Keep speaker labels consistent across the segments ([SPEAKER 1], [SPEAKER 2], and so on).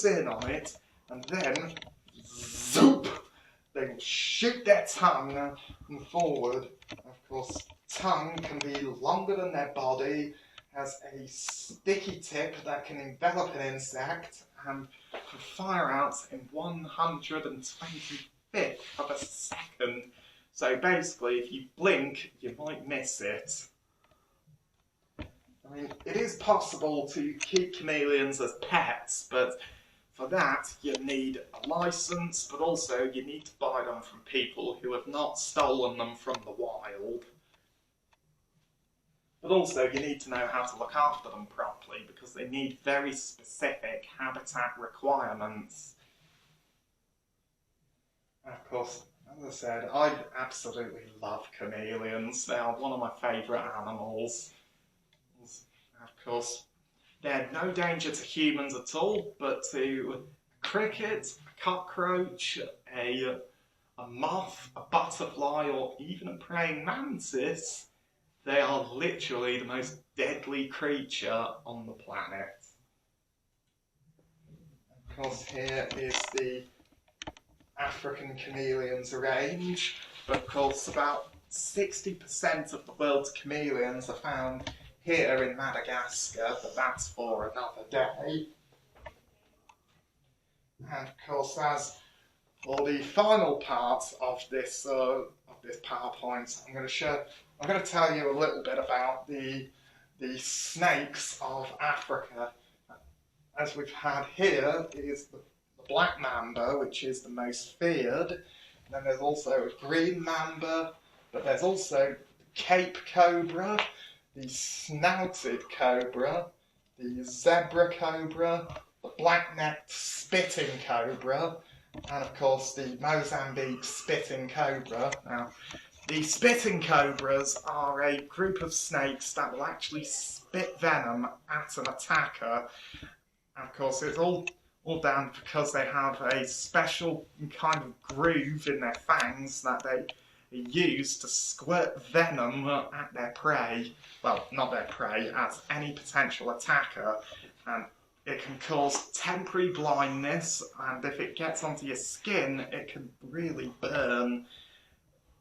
[SPEAKER 1] in on it, and then zoop, they will shoot their tongue forward. Of course, tongue can be longer than their body, has a sticky tip that can envelop an insect, and can fire out in 125th of a second. So basically, if you blink, you might miss it. I mean, it is possible to keep chameleons as pets, but for that you need a license, but also you need to buy them from people who have not stolen them from the wild. But also you need to know how to look after them properly, because they need very specific habitat requirements. And of course, as I said, I absolutely love chameleons. They are one of my favourite animals. Of course, they're no danger to humans at all, but to a cricket, a cockroach, a moth, a butterfly, or even a praying mantis, they are literally the most deadly creature on the planet. Of course, here is the African Chameleons range, but of course about 60% of the world's chameleons are found here in Madagascar, but that's for another day. And of course, as for the final part of this PowerPoint, I'm going to tell you a little bit about the snakes of Africa. As we've had here is the black mamba, which is the most feared. And then there's also a green mamba, but there's also the Cape cobra, the snouted cobra, the zebra cobra, the black-necked spitting cobra, and of course the Mozambique spitting cobra. Now, the spitting cobras are a group of snakes that will actually spit venom at an attacker. And of course, it's all down because they have a special kind of groove in their fangs that they use to squirt venom at their prey. Well, not their prey, at any potential attacker. And it can cause temporary blindness, and if it gets onto your skin, it can really burn.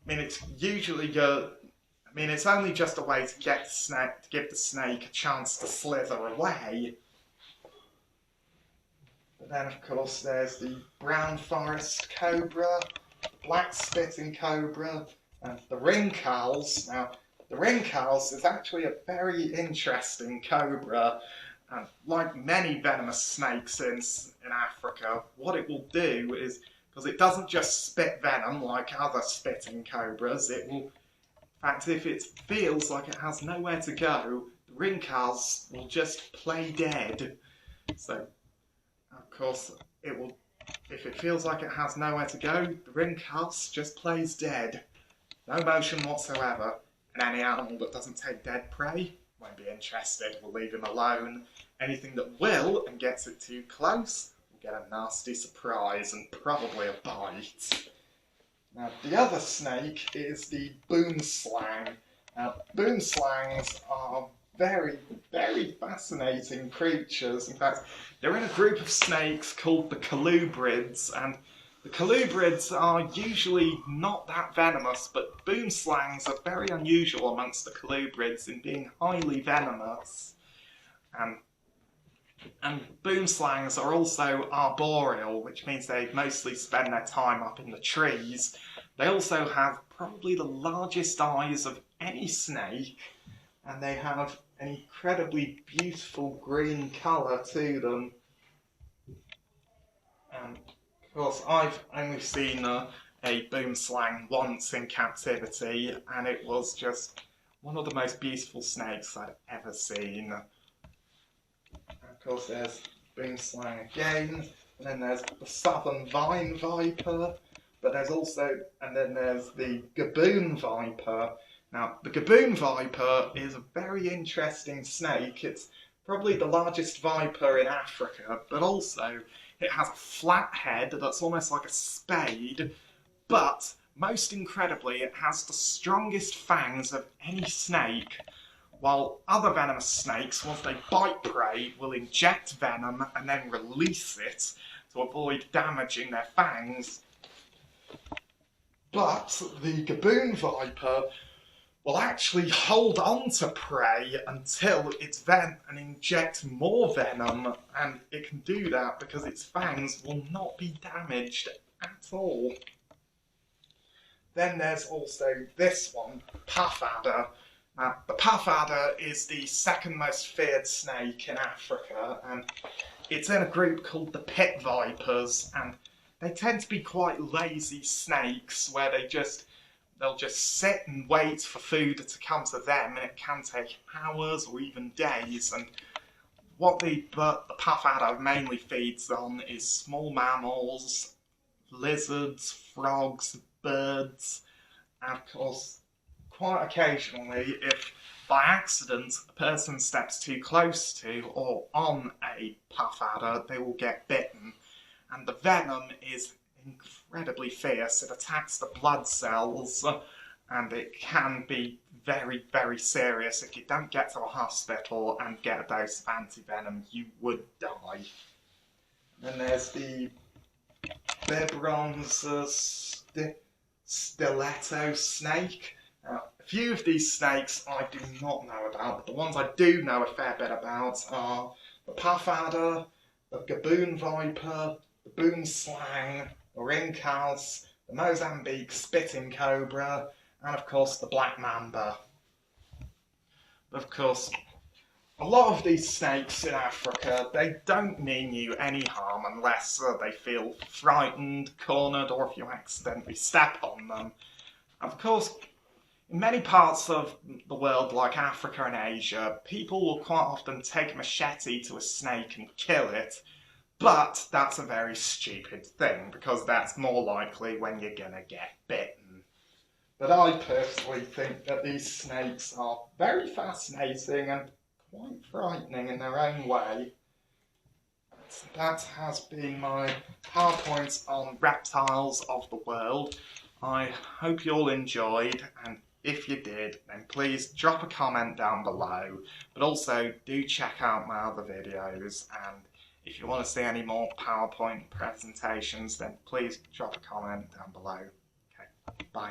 [SPEAKER 1] I mean, it's usually it's only just a way to give the snake a chance to slither away. But then, of course, there's the brown forest cobra, black spitting cobra, and the ring cowls. Now, the ring cowls is actually a very interesting cobra, and like many venomous snakes in Africa, what it will do is, because it doesn't just spit venom like other spitting cobras, it will, in fact, if it feels like it has nowhere to go, the ring cowls will just play dead. So, of course, it will. If it feels like it has nowhere to go, the ring cast just plays dead. No motion whatsoever, and any animal that doesn't take dead prey won't be interested, will leave him alone. Anything that will, and gets it too close, will get a nasty surprise and probably a bite. Now, the other snake is the boomslang. Now, boomslangs are very, very fascinating creatures. In fact, they're in a group of snakes called the colubrids, and the colubrids are usually not that venomous, but boomslangs are very unusual amongst the colubrids in being highly venomous. And boomslangs are also arboreal, which means they mostly spend their time up in the trees. They also have probably the largest eyes of any snake, and they have an incredibly beautiful green colour to them. And of course, I've only seen a boomslang once in captivity, and it was just one of the most beautiful snakes I'd ever seen. And of course, there's boomslang again, and then there's the southern vine viper, but there's also, and then there's the gaboon viper. Now, the gaboon viper is a very interesting snake. It's probably the largest viper in Africa, but also it has a flat head that's almost like a spade, but most incredibly, it has the strongest fangs of any snake, while other venomous snakes, once they bite prey, will inject venom and then release it to avoid damaging their fangs. But the gaboon viper will actually hold on to prey until it's and inject more venom, and it can do that because its fangs will not be damaged at all. Then there's also this one, puff adder. Now, the puff adder is the second most feared snake in Africa, and it's in a group called the pit vipers, and they tend to be quite lazy snakes where they'll just sit and wait for food to come to them, and it can take hours or even days. And what the puff adder mainly feeds on is small mammals, lizards, frogs, birds, and of course, quite occasionally, if by accident a person steps too close to or on a puff adder, they will get bitten. And the venom is incredibly fierce. It attacks the blood cells, and it can be very, very serious. If you don't get to a hospital and get a dose of anti-venom, you would die. Then there's the Vibron's stiletto snake. Now, a few of these snakes I do not know about, but the ones I do know a fair bit about are the puff adder, the gaboon viper, the boom slang, the ringcalce, the Mozambique spitting cobra, and of course the black mamba. Of course, a lot of these snakes in Africa, they don't mean you any harm unless they feel frightened, cornered, or if you accidentally step on them. Of course, in many parts of the world, like Africa and Asia, people will quite often take a machete to a snake and kill it, but that's a very stupid thing, because that's more likely when you're gonna get bitten. But I personally think that these snakes are very fascinating and quite frightening in their own way. That has been my PowerPoint on reptiles of the world. I hope you all enjoyed, and if you did, then please drop a comment down below, but also do check out my other videos, and if you want to see any more PowerPoint presentations, then please drop a comment down below. Okay, bye.